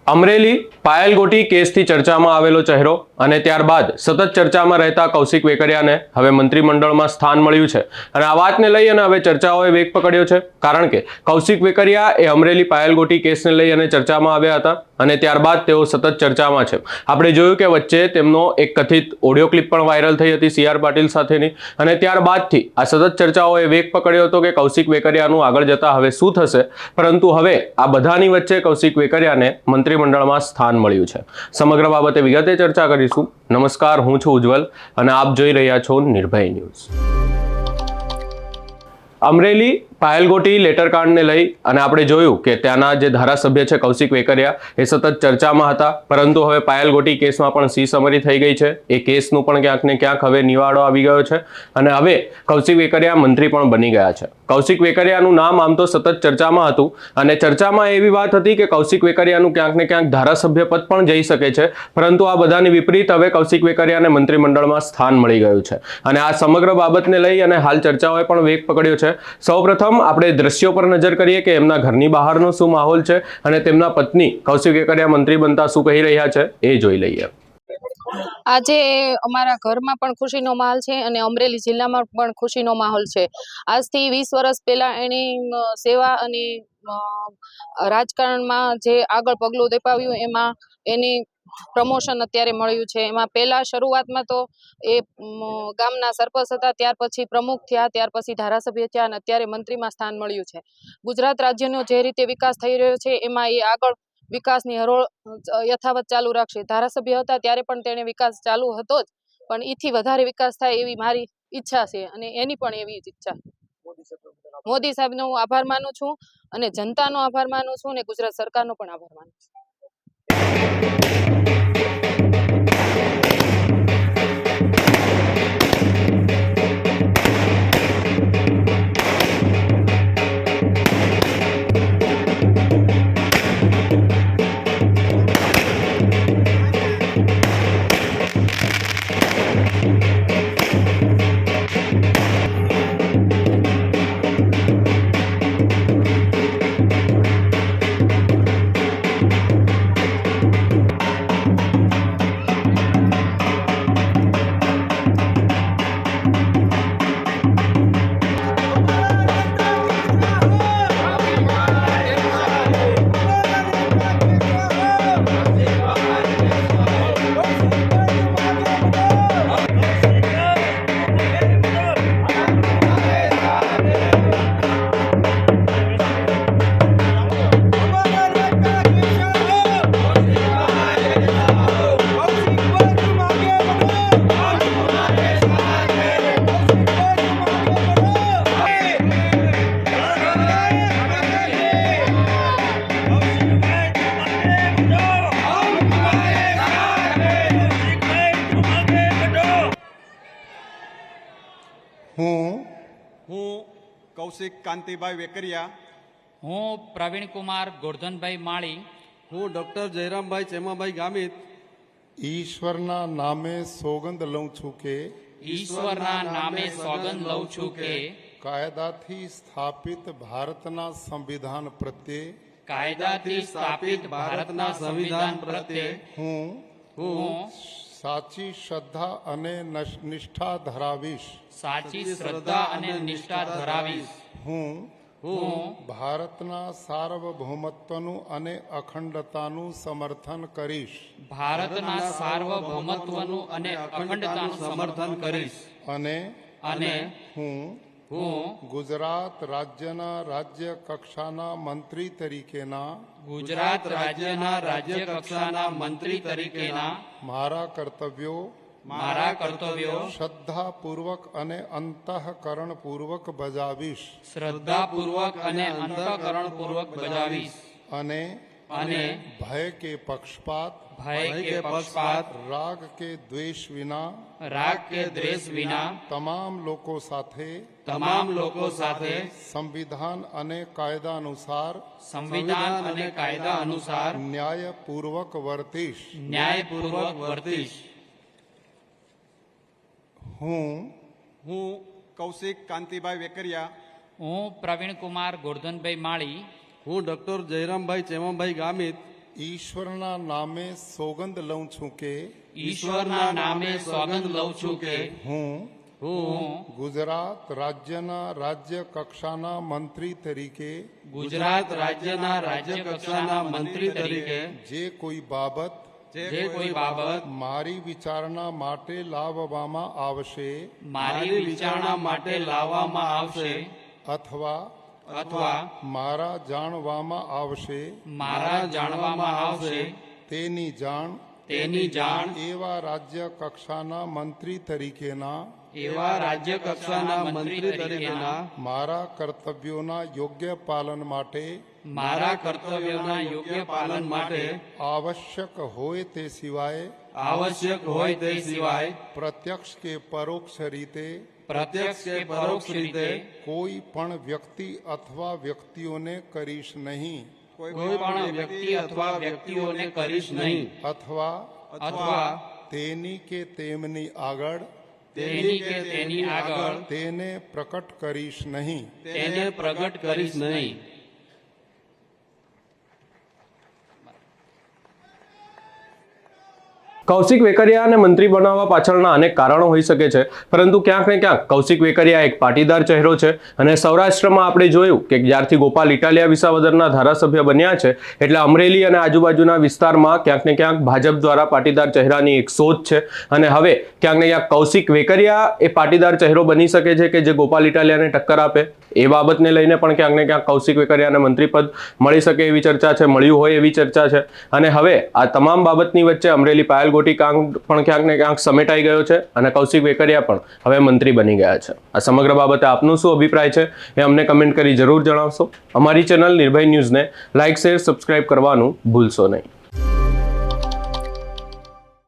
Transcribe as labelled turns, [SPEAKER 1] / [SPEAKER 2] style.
[SPEAKER 1] અમરેલી પાયલ ગોટી કેસથી ચર્ચામાં આવેલો ચહેરો અને ત્યારબાદ સતત ચર્ચામાં રહેતા કૌશિક વેકરિયાને હવે મંત્રીમંડળમાં સ્થાન મળ્યું છે અને આ વાતને લઈ અને હવે ચર્ચાઓએ વેગ પકડ્યો છે કારણ કે કૌશિક વેકરિયા એ અમરેલી પાયલ ગોટી કેસને લઈ અને ચર્ચામાં આવ્યા હતા અને ત્યારબાદ તેઓ સતત ચર્ચામાં છે। આપણે જોયું કે વચ્ચે તેમનો એક કથિત ઓડિયો ક્લિપ પણ વાયરલ થઈ હતી સી આર પાટીલ સાથેની અને ત્યારબાદથી આ સતત ચર્ચાઓએ વેગ પકડ્યો હતો કે કૌશિક વેકરિયાનું આગળ જતા હવે શું થશે, પરંતુ હવે આ બધાની વચ્ચે કૌશિક વેકરિયાને મંત્રીમંડળમાં સ્થાન મળ્યું છે। સમગ્ર બાબતે વિગતે ચર્ચા કરીશું। નમસ્કાર, હું છું ઉજ્જવલ અને આપ જોઈ રહ્યા છો નિર્ભય ન્યૂઝ। અમરેલી પાયલ ગોટી લેટરકાંડને લઈ અને આપણે જોયું કે ત્યાંના જે ધારાસભ્ય છે કૌશિક વેકરિયા એ સતત ચર્ચામાં હતા, પરંતુ હવે પાયલ ગોટી કેસમાં પણ સી સમરી થઈ ગઈ છે। એ કેસનું પણ ક્યાંક ને ક્યાંક હવે નિવાડો આવી ગયો છે અને હવે કૌશિક વેકરિયા મંત્રી પણ બની ગયા છે। કૌશિક વેકરિયાનું નામ આમ તો સતત ચર્ચામાં હતું અને ચર્ચામાં એવી વાત હતી કે કૌશિક વેકરિયાનું ક્યાંક ને ક્યાંક ધારાસભ્ય પદ પણ જઈ શકે છે, પરંતુ આ બધાની વિપરીત હવે કૌશિક વેકરિયાને મંત્રીમંડળમાં સ્થાન મળી ગયું છે અને આ સમગ્ર બાબતને લઈ અને હાલ ચર્ચાઓએ પણ વેગ પકડ્યો છે। સૌપ્રથમ આપણે દ્રશ્યો પર નજર કરીએ કે એમના ઘરની બહારનો શું માહોલ છે અને તેમના પત્ની કૌશિક વેકરિયા મંત્રી બનતા શું કહી રહ્યા છે એ જોઈ લઈએ।
[SPEAKER 2] આજે અમારા ઘરમાં પણ ખુશીનો માહોલ છે અને અમરેલી જિલ્લામાં પણ ખુશીનો માહોલ છે। આજથી 20 વર્ષ પહેલા એની સેવા અને રાજકારણમાં જે આગળ પગલું દેપાવ્યું એમાં એની પ્રમોશન અત્યારે મળ્યું છે। એમાં પહેલા શરૂઆતમાં તો એ ગામના સરપંચ હતા, ત્યાર પછી પ્રમુખ થયા, ત્યાર પછી ધારાસભ્ય થયા અને અત્યારે મંત્રીમાં સ્થાન મળ્યું છે। ગુજરાત રાજ્યનો જે રીતે વિકાસ થઈ રહ્યો છે એમાં એ આગળ વિકાસની હરોળ યથાવત ચાલુ રાખશે। ધારાસભ્ય હતા ત્યારે પણ તેણે વિકાસ ચાલુ હતો જ, પણ એથી વધારે વિકાસ થાય એવી મારી ઈચ્છા છે અને એની પણ એવી જ ઈચ્છા। મોદી સાહેબનો હું આભાર માનું છું અને જનતાનો આભાર માનું છું અને ગુજરાત સરકારનો પણ આભાર માનું છું।
[SPEAKER 3] હું કૌશિક કાંતિભાઈ વેકરિયા,
[SPEAKER 4] હું પ્રવીણ કુમાર ગોરધનભાઈ માળી,
[SPEAKER 3] હું ડૉક્ટર જયરામભાઈ ચેમાભાઈ ગામિત
[SPEAKER 5] ઈશ્વરના નામે સોગંદ લઉં છું કે
[SPEAKER 4] ઈશ્વરના નામે સોગંદ લઉં છું કે
[SPEAKER 5] કાયદાથી સ્થાપિત ભારતના સંવિધાન પ્રત્યે
[SPEAKER 4] કાયદાથી સ્થાપિત ભારતના સંવિધાન પ્રત્યે હું
[SPEAKER 5] સાચી શ્રદ્ધા અને નિષ્ઠા ધરાવીશ।
[SPEAKER 4] સાચી શ્રદ્ધા અને નિષ્ઠા ધરાવીશ।
[SPEAKER 5] હું
[SPEAKER 4] હું
[SPEAKER 5] ભારતના સાર્વભૌમત્વનું અને અખંડતાનું સમર્થન કરીશ
[SPEAKER 4] ભારતના સાર્વભૌમત્વનું અને અખંડતાનું સમર્થન કરીશ
[SPEAKER 5] અને હું ગુજરાત રાજ્યના રાજ્ય કક્ષાના મંત્રી તરીકેના
[SPEAKER 4] ગુજરાત રાજ્યના રાજ્ય કક્ષાના મંત્રી તરીકેના
[SPEAKER 5] મારા કર્તવ્યો શ્રદ્ધાપૂર્વક અને અંતઃકરણપૂર્વક બજાવીશ
[SPEAKER 4] શ્રદ્ધાપૂર્વક અને અંતઃકરણપૂર્વક બજાવીશ
[SPEAKER 5] અને ભય કે પક્ષપાત રાગ કે દ્વેષ વિના તમામ લોકો સાથે સંવિધાન અને કાયદા અનુસાર ન્યાયપૂર્વક વર્તીશ। હું
[SPEAKER 3] કૌશિક કાંતિભાઈ વેકરિયા,
[SPEAKER 4] હું પ્રવીણ કુમાર ગોરધનભાઈ માળી,
[SPEAKER 3] હું ડૉક્ટર જયરામભાઈ ચેમાભાઈ ગામિત,
[SPEAKER 5] ઈશ્વરના નામે સોગંદ લઉં છું કે
[SPEAKER 4] ઈશ્વરના નામે સોગંદ લઉં છું કે
[SPEAKER 5] હું
[SPEAKER 4] હું
[SPEAKER 5] ગુજરાત રાજ્યના રાજ્ય કક્ષાના મંત્રી તરીકે
[SPEAKER 4] ગુજરાત રાજ્યના રાજ્ય કક્ષાના મંત્રી તરીકે
[SPEAKER 5] જે કોઈ બાબત
[SPEAKER 4] જે કોઈ બાબત
[SPEAKER 5] મારી વિચારણા માટે લાવવામાં આવશે
[SPEAKER 4] મારી વિચારણા માટે લાવવામાં આવશે
[SPEAKER 5] અથવા
[SPEAKER 4] અથવા
[SPEAKER 5] મારા જાણવામાં આવશે
[SPEAKER 4] મારા જાણવામાં આવશે
[SPEAKER 5] તેની જાણ
[SPEAKER 4] તેની જાણ
[SPEAKER 5] એવા રાજ્ય કક્ષાના મંત્રી તરીકેના
[SPEAKER 4] એવા રાજ્ય કક્ષાના મંત્રી તરીકેના
[SPEAKER 5] મારા કર્તવ્યોના યોગ્ય પાલન માટે
[SPEAKER 4] મારા કર્તવ્યોના યોગ્ય પાલન માટે
[SPEAKER 5] આવશ્યક હોય તે સિવાય
[SPEAKER 4] આવશ્યક હોય તે સિવાય
[SPEAKER 5] પ્રત્યક્ષ કે પરોક્ષ રીતે
[SPEAKER 4] પ્રત્યક્ષ કે પરોક્ષ રીતે
[SPEAKER 5] કોઈ પણ વ્યક્તિ અથવા વ્યક્તિઓને કરીશ નહીં
[SPEAKER 4] કોઈ પણ વ્યક્તિ અથવા વ્યક્તિઓને કરીશ નહીં
[SPEAKER 5] અથવા
[SPEAKER 4] અથવા
[SPEAKER 5] તેની કે તેમની આગળ
[SPEAKER 4] તેની કે તેની આગળ
[SPEAKER 5] તેને પ્રકટ કરીશ નહીં
[SPEAKER 4] તેને પ્રગટ કરીશ નહીં.
[SPEAKER 1] કૌશિક વેકરિયાને મંત્રી બનાવવા પાછળના અનેક કારણો હોઈ શકે છે, પરંતુ ક્યાંક ને ક્યાંક કૌશિક વેકરિયા એક પાટીદાર ચહેરો છે. અને સૌરાષ્ટ્રમાં આપણે જોયું કે જ્યારથી ગોપાલ ઇટાલિયા વિસાવદરના ધારાસભ્ય બન્યા છે એટલે અમરેલી અને આજુબાજુના વિસ્તારમાં ક્યાંક ને ક્યાંક ભાજપ દ્વારા પાટીદાર ચહેરાની એક શોધ છે. અને હવે ક્યાંક ને ક્યાંક કૌશિક વેકરિયા એ પાટીદાર ચહેરો બની શકે છે કે જે ગોપાલ ઇટાલિયાને ટક્કર આપે. એ બાબતને લઈને પણ ક્યાંક ને ક્યાંક કૌશિક વેકરિયાને મંત્રીપદ મળી શકે એવી ચર્ચા છે, મળ્યું હોય એવી ચર્ચા છે. અને હવે આ તમામ બાબતની વચ્ચે અમરેલી પાયલ ગોટી કાંડ પણ ક્યાંક ને ક્યાંક સમેટાઈ ગયો છે અને કૌશિક વેકરિયા પણ હવે મંત્રી બની ગયા છે. આ સમગ્ર બાબતે આપનું શું અભિપ્રાય છે એ અમને કમેન્ટ કરી જરૂર જણાવશો. અમારી ચેનલ નિર્ભય ન્યૂઝને લાઇક, શેર, સબસ્ક્રાઇબ કરવાનું ભૂલશો નહીં.